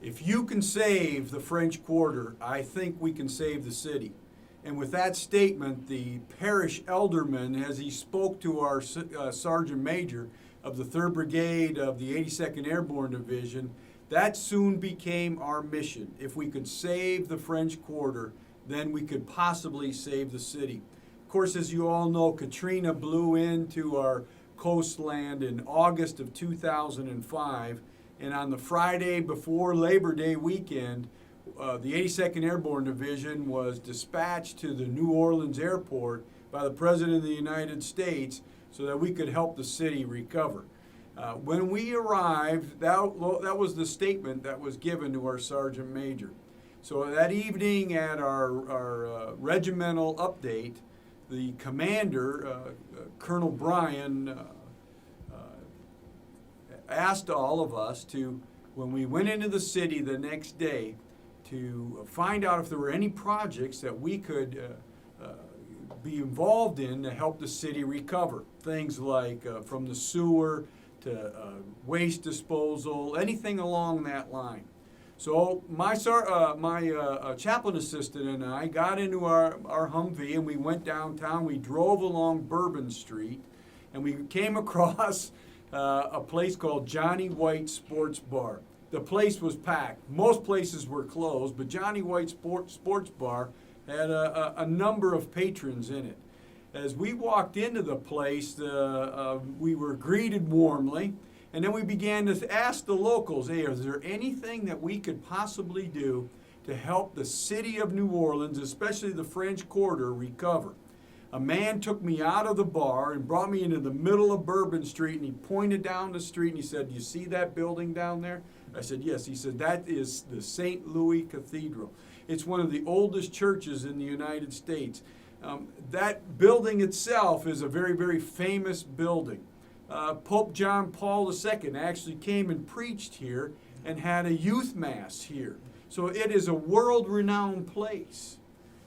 If you can save the French Quarter, I think we can save the city. And with that statement, the parish elderman, as he spoke to our Sergeant Major of the 3rd Brigade of the 82nd Airborne Division, that soon became our mission. If we could save the French Quarter, then we could possibly save the city. Of course, as you all know, Katrina blew into our coastland in August of 2005, and on the Friday before Labor Day weekend, the 82nd Airborne Division was dispatched to the New Orleans airport by the President of the United States so that we could help the city recover. When we arrived, that was the statement that was given to our Sergeant Major. So that evening at our regimental update, the commander, Colonel Bryan, asked all of us to, when we went into the city the next day, to find out if there were any projects that we could be involved in to help the city recover. Things like from the sewer to waste disposal, anything along that line. So my chaplain assistant and I got into our Humvee and we went downtown. We drove along Bourbon Street and we came across a place called Johnny White Sports Bar. The place was packed. Most places were closed, but Johnny White Sports Bar had a number of patrons in it. As we walked into the place, we were greeted warmly, and then we began to ask the locals, hey, is there anything that we could possibly do to help the city of New Orleans, especially the French Quarter, recover? A man took me out of the bar and brought me into the middle of Bourbon Street, and he pointed down the street and he said, do you see that building down there? I said, yes. He said, that is the St. Louis Cathedral. It's one of the oldest churches in the United States. That building itself is a very, very famous building. Pope John Paul II actually came and preached here and had a youth mass here. So it is a world-renowned place.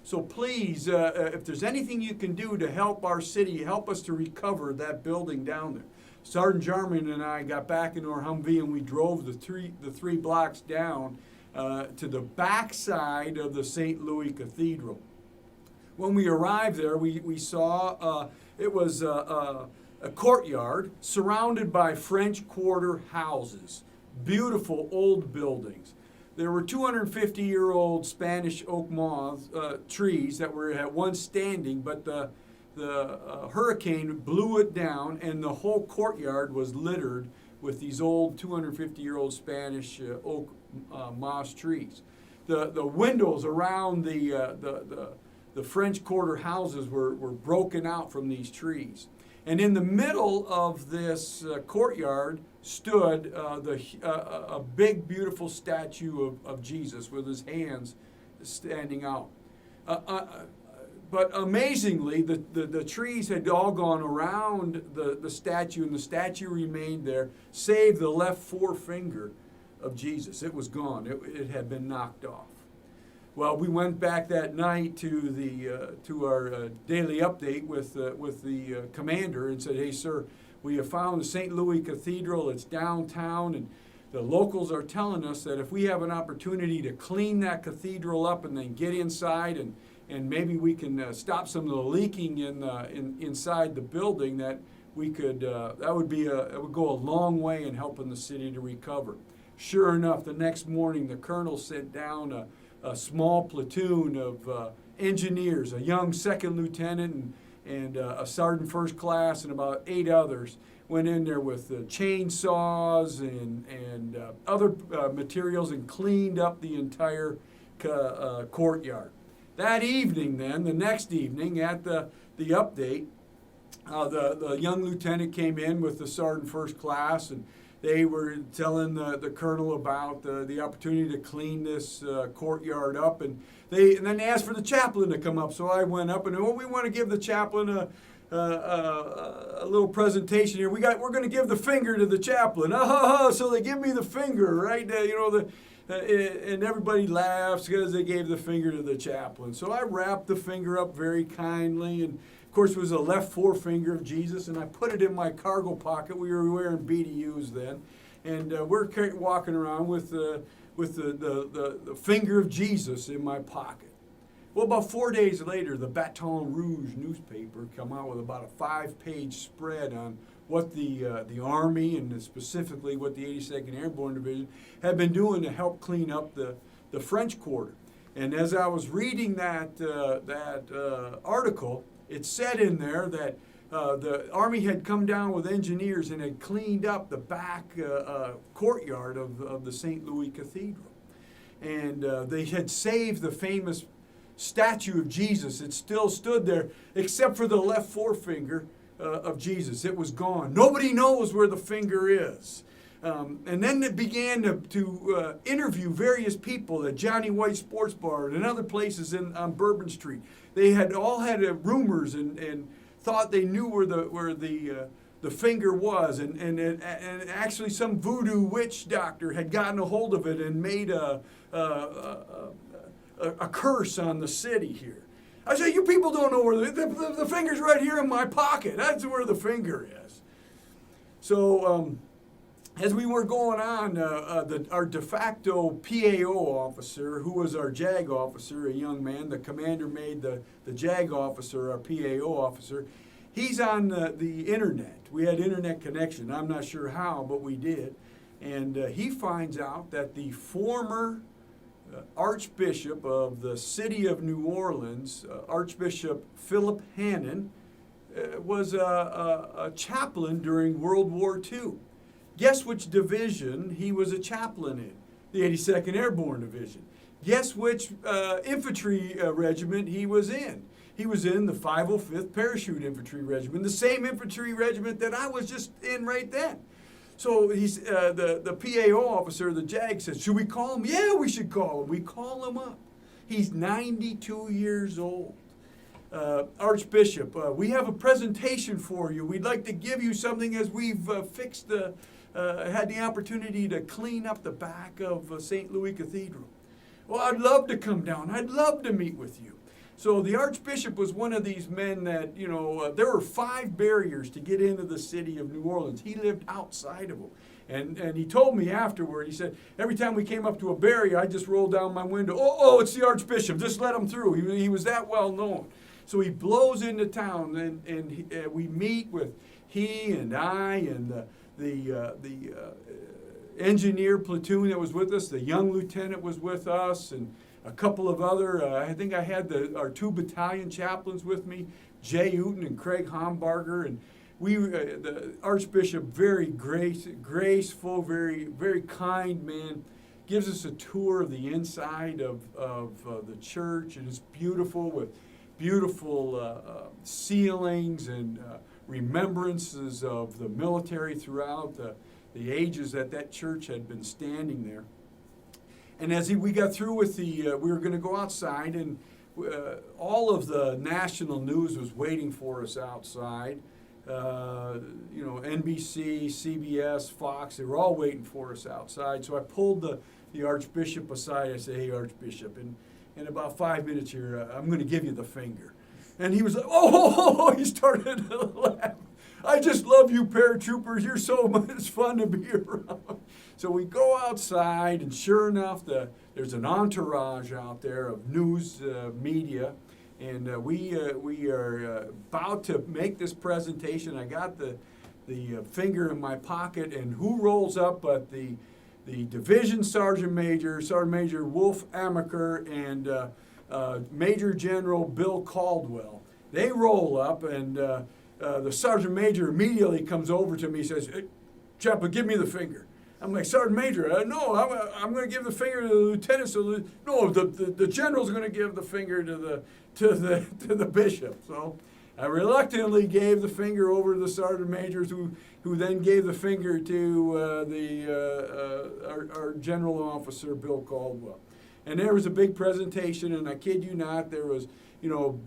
So please, if there's anything you can do to help our city, help us to recover that building down there. Sergeant Jarman and I got back into our Humvee and we drove the three blocks down to the backside of the St. Louis Cathedral. When we arrived there, we saw it was a courtyard surrounded by French Quarter houses, beautiful old buildings. There were 250-year-old Spanish oak moss trees that were at one standing, but the hurricane blew it down, and the whole courtyard was littered with these old 250-year-old Spanish oak moss trees. The windows around the French Quarter houses were broken out from these trees. And in the middle of this courtyard stood a big, beautiful statue of Jesus with his hands standing out. But amazingly, the trees had all gone around the statue, and the statue remained there, save the left forefinger of Jesus. It was gone. It had been knocked off. Well, we went back that night to our daily update with the commander and said, hey, sir, we have found the St. Louis Cathedral. It's downtown, and the locals are telling us that if we have an opportunity to clean that cathedral up and then get inside and maybe we can stop some of the leaking inside the building, that we could it would go a long way in helping the city to recover. Sure enough, the next morning the colonel sent down a small platoon of engineers, a young second lieutenant and a sergeant first class and about 8 others went in there with chainsaws and other materials and cleaned up the entire courtyard. That evening then, the next evening at the update, the young lieutenant came in with the sergeant first class, and they were telling the colonel about the opportunity to clean this courtyard up, and then they asked for the chaplain to come up. So I went up and we want to give the chaplain a little presentation here. We're going to give the finger to the chaplain. So they give me the finger, right? And everybody laughs because they gave the finger to the chaplain. So I wrapped the finger up very kindly, and of course it was the left forefinger of Jesus, and I put it in my cargo pocket. We were wearing BDUs then, and we're walking around with the finger of Jesus in my pocket. Well, about 4 days later, the Baton Rouge newspaper come out with about a 5-page spread on what the Army and specifically what the 82nd Airborne Division had been doing to help clean up the French Quarter. And as I was reading that article, it said in there that the Army had come down with engineers and had cleaned up the back courtyard of the St. Louis Cathedral. And they had saved the famous statue of Jesus. It still stood there, except for the left forefinger of Jesus. It was gone. Nobody knows where the finger is. And then it began to interview various people at Johnny White Sports Bar and other places on Bourbon Street. They had all had rumors and thought they knew where the finger was, and actually some voodoo witch doctor had gotten a hold of it and made a curse on the city here. I said, you people don't know where the finger's right here in my pocket. That's where the finger is. So as we were going on, our de facto PAO officer, who was our JAG officer, a young man, the commander made the JAG officer our PAO officer. He's on the internet. We had internet connection. I'm not sure how, but we did. And he finds out that the former Archbishop of the city of New Orleans, Archbishop Philip Hannon, was a chaplain during World War II. Guess which division he was a chaplain in? The 82nd Airborne Division. Guess which infantry regiment he was in? He was in the 505th Parachute Infantry Regiment, the same infantry regiment that I was just in right then. So he's the PAO officer of the JAG said, should we call him? Yeah, we should call him. We call him up. He's 92 years old. Archbishop, we have a presentation for you. We'd like to give you something as we've had the opportunity to clean up the back of St. Louis Cathedral. Well, I'd love to come down. I'd love to meet with you. So the Archbishop was one of these men that, there were 5 barriers to get into the city of New Orleans. He lived outside of them. And he told me afterward, he said, every time we came up to a barrier, I just rolled down my window. Oh, it's the Archbishop. Just let him through. He was that well known. So he blows into town, and we meet with he and I and the engineer platoon that was with us. The young lieutenant was with us, and a couple of other, I think I had our 2 battalion chaplains with me, Jay Uten and Craig Hombarger, and the Archbishop, very graceful, very, very kind man, gives us a tour of the inside of the church, and it's beautiful with beautiful ceilings and remembrances of the military throughout the ages that church had been standing there. And as we got through with we were going to go outside, and all of the national news was waiting for us outside. NBC, CBS, Fox, they were all waiting for us outside. So I pulled the Archbishop aside. I said, hey, Archbishop, in about 5 minutes here, I'm going to give you the finger. And he was like, oh, he started to laugh. I just love you paratroopers. You're so much fun to be around. So we go outside, and sure enough, there's an entourage out there of news media, and we are about to make this presentation. I got the finger in my pocket, and who rolls up but the division Sergeant Major Wolf Amaker, and Major General Bill Caldwell. They roll up, and the Sergeant Major immediately comes over to me and says, hey, Chaplain, give me the finger. I'm like, Sergeant Major, no, I'm going to give the finger to the lieutenant. So no, the general's going to give the finger to the bishop. So I reluctantly gave the finger over to the sergeant majors, who then gave the finger to our general officer, Bill Caldwell. And there was a big presentation, and I kid you not, there was,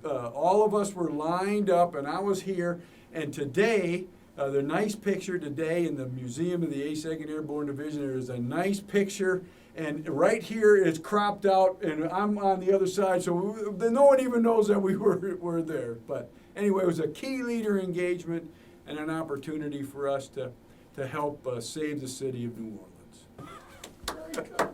all of us were lined up, and I was here. And today, the nice picture today in the Museum of the 82nd Airborne Division, there is a nice picture, and right here it's cropped out, and I'm on the other side, so no one even knows that we were there. But anyway, it was a key leader engagement and an opportunity for us to to help save the city of New Orleans.